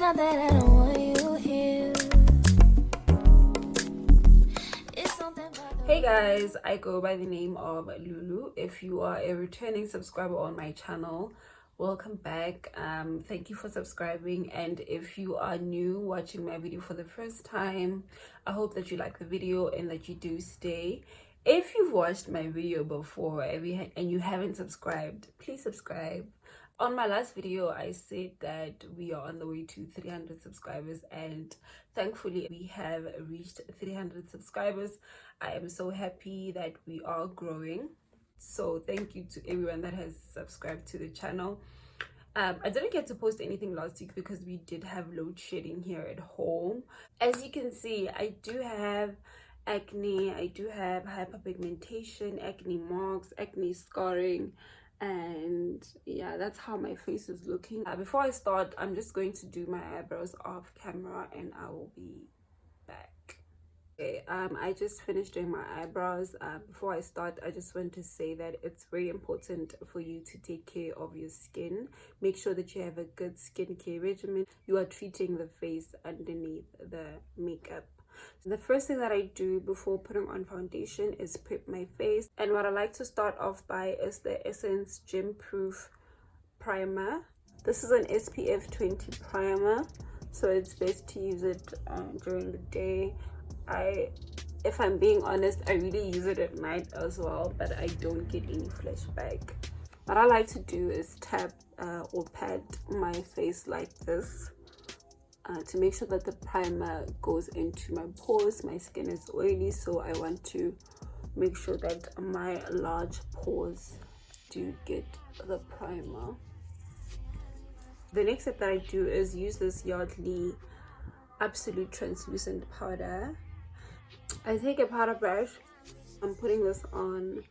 not that I don't want you here. It's something about the Hey guys, I go by the name of Lulu. If you are a returning subscriber on my channel, welcome back. Thank you for subscribing, and if you are new watching my video for the first time, I hope that you like the video and that you do stay. If you've watched my video before and you haven't subscribed, please subscribe. On my last video, I said that we are on the way to 300 subscribers, and thankfully we have reached 300 subscribers. I am so happy that we are growing. So thank you to everyone that has subscribed to the channel. I didn't get to post anything last week because we did have load shedding here at home. As you can see, I do have acne, I do have hyperpigmentation, acne marks, acne scarring, and yeah, that's how my face is looking. Before I start, I'm just going to do my eyebrows off camera and I will be back. Okay, I just finished doing my eyebrows. Before I start, I just want to say that it's very important for you to take care of your skin. Make sure that you have a good skincare regimen. You are treating the face underneath the makeup. So the first thing that I do before putting on foundation is prep my face, and what I like to start off by is the Essence Gem Proof Primer. This is an SPF 20 primer, so it's best to use it during the day. If I'm being honest, I really use it at night as well, but I don't get any flashback. What I like to do is tap or pat my face like this to make sure that the primer goes into my pores. My skin is oily, so I want to make sure that my large pores do get the primer. The next step that I do is use this Yardley Absolute Translucent Powder. I take a powder brush. I'm putting this on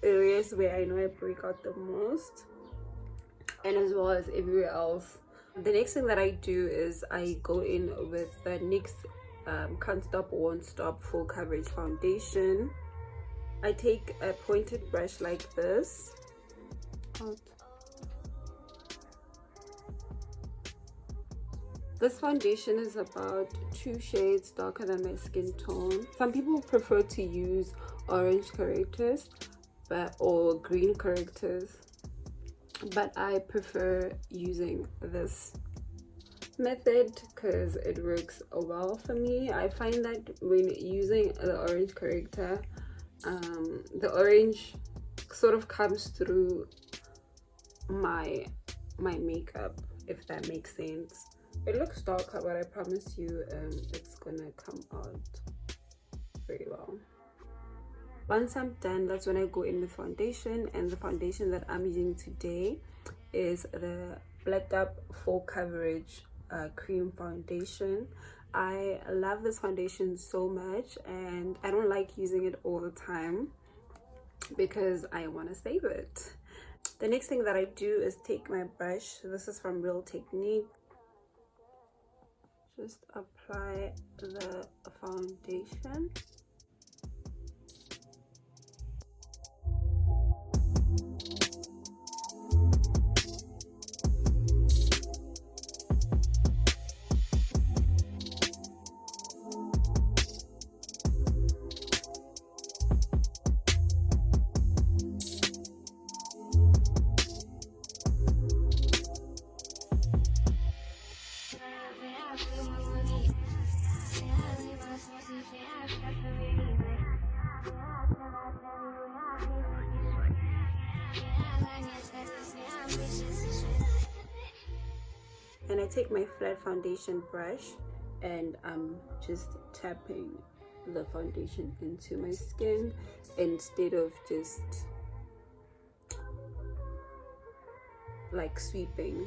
areas where I know I break out the most, and as well as everywhere else. The next thing that I do is I go in with the NYX Can't Stop, Won't Stop Full Coverage Foundation. I take a pointed brush like this. This foundation is about 2 shades darker than my skin tone. Some people prefer to use orange correctors or green correctors, but I prefer using this method because it works well for me. I find that when using the orange corrector, the orange sort of comes through my makeup, if that makes sense. It looks darker, but I promise you it's gonna come out very well. Once I'm done, that's when I go in with foundation, and the foundation that I'm using today is the Black Up Full Coverage Cream Foundation. I love this foundation so much, and I don't like using it all the time because I want to save it. The next thing that I do is take my brush. This is from Real Technique. Just apply the foundation. And I take my flat foundation brush and I'm just tapping the foundation into my skin instead of just like sweeping.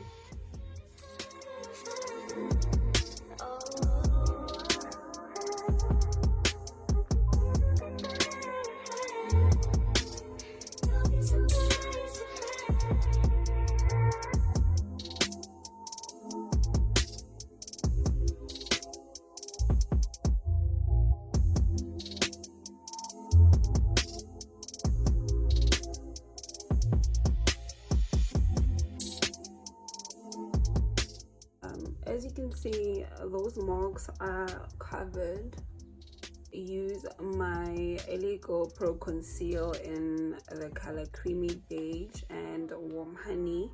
as you can see, those marks are covered. Use my Eligo Pro Conceal in the color Creamy Beige and Warm Honey.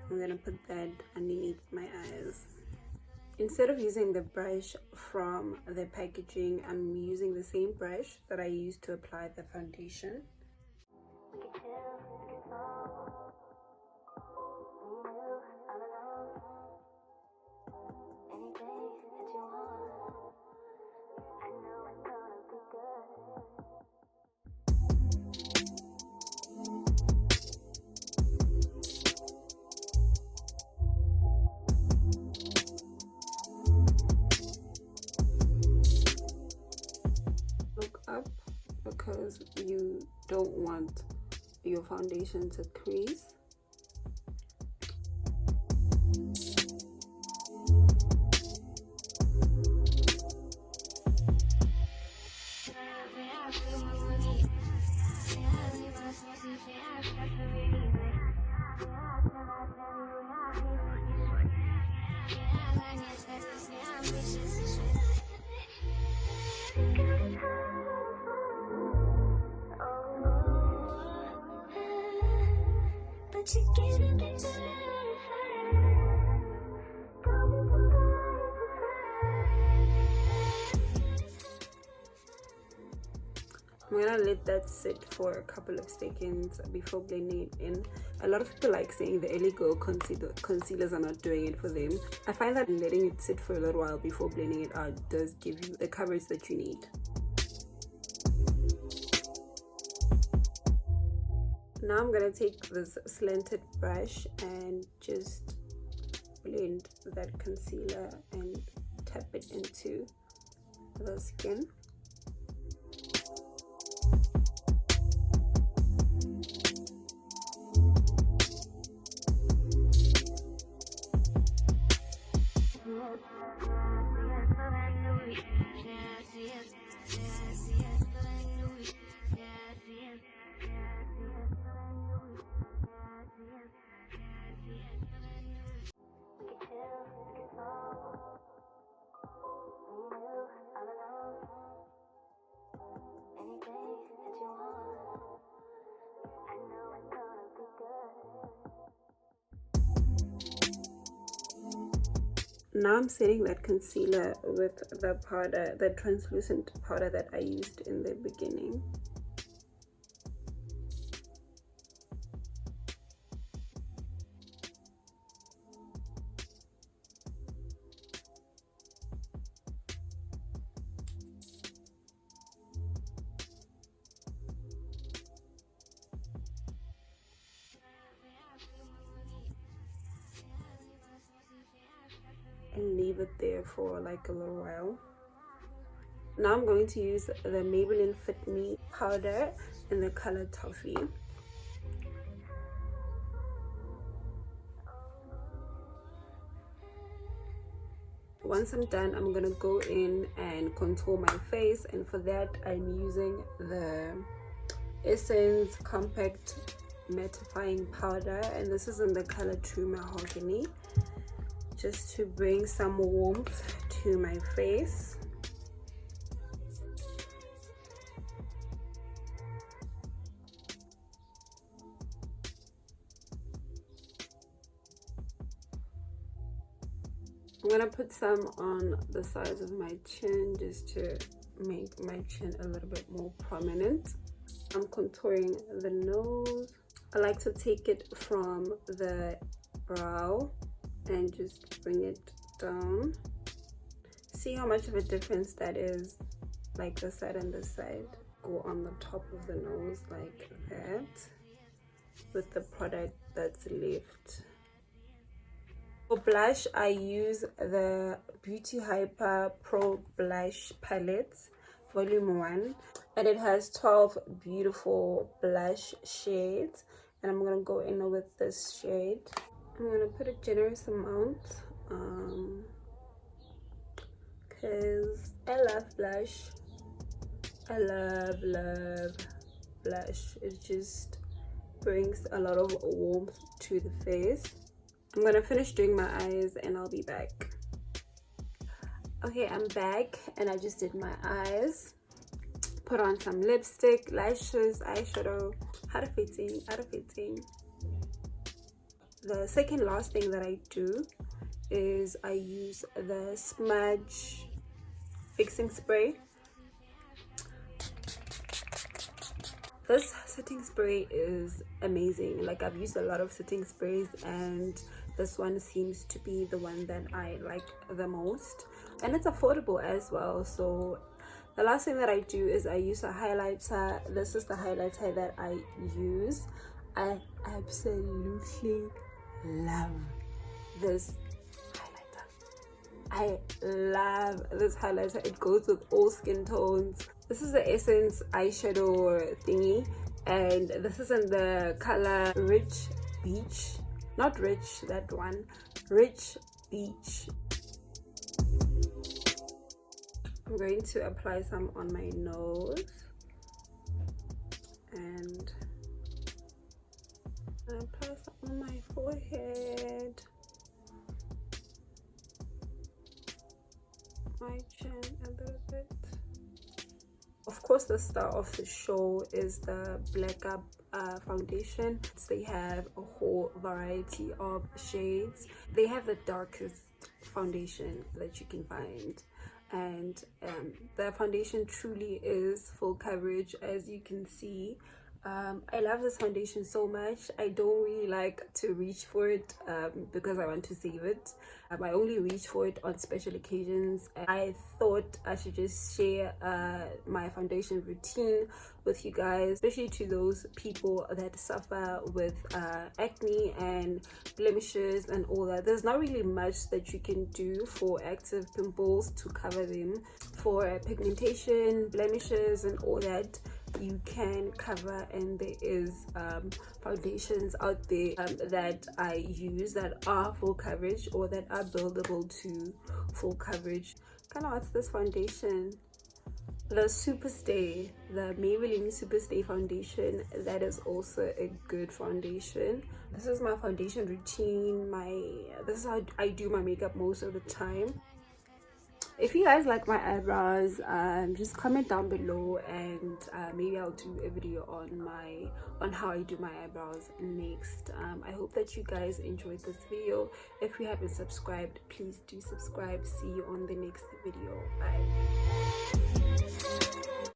I'm gonna put that underneath my eyes. Instead of using the brush from the packaging, I'm using the same brush that I used to apply the foundation. Look up because you don't want your foundation to crease. I'm gonna let that sit for a couple of seconds before blending it in. A lot of people like saying the Eligo concealers are not doing it for them. I find that letting it sit for a little while before blending it out does give you the coverage that you need. Now I'm gonna take this slanted brush and just blend that concealer and tap it into the skin. Now I'm setting that concealer with the powder, the translucent powder that I used in the beginning. And leave it there for like a little while. Now I'm going to use the Maybelline Fit Me powder in the color Toffee. Once I'm done, I'm gonna go in and contour my face, and for that I'm using the Essence Compact Mattifying powder, and this is in the color True Mahogany, just to bring some warmth to my face. I'm gonna put some on the sides of my chin just to make my chin a little bit more prominent. I'm contouring the nose. I like to take it from the brow and just bring it down. See how much of a difference that is, like this side and this side. Go on the top of the nose like that with the product that's left. For blush, I use the Beauty Hyper Pro Blush Palette Volume 1, and it has 12 beautiful blush shades, and I'm going to go in with this shade. I'm going to put a generous amount because I love blush. I love blush. It just brings a lot of warmth to the face. I'm gonna finish doing my eyes and I'll be back. Okay, I'm back and I just did my eyes. Put on some lipstick, lashes, eyeshadow. Out of fitting. The second last thing that I do is I use the smudge fixing spray. This setting spray is amazing. Like, I've used a lot of setting sprays and this one seems to be the one that I like the most, and it's affordable as well. So the last thing that I do is I use a highlighter. This is the highlighter that I use. I absolutely love this highlighter. I love this highlighter. It goes with all skin tones. This is the Essence eyeshadow thingy, and this is in the color Rich Beach. Not Rich, that one. Rich Beach. I'm going to apply some on my nose and apply some on my forehead, my chin a little bit. Of course, the star of the show is the Black Up foundation. They have a whole variety of shades. They have the darkest foundation that you can find, and the foundation truly is full coverage, as you can see. I love this foundation so much. I don't really like to reach for it because I want to save it. I only reach for it on special occasions. I thought I should just share my foundation routine with you guys, especially to those people that suffer with acne and blemishes and all that. There's not really much that you can do for active pimples to cover them. For pigmentation, blemishes and all that, you can cover, and there is foundations out there that I use that are full coverage or that are buildable to full coverage. Kind of, what's this foundation? The Superstay, the Maybelline Superstay foundation, that is also a good foundation. This is my foundation routine. This is how I do my makeup most of the time. If you guys like my eyebrows, just comment down below, and maybe I'll do a video on how I do my eyebrows next. I hope that you guys enjoyed this video. If you haven't subscribed, please do subscribe. See you on the next video. Bye.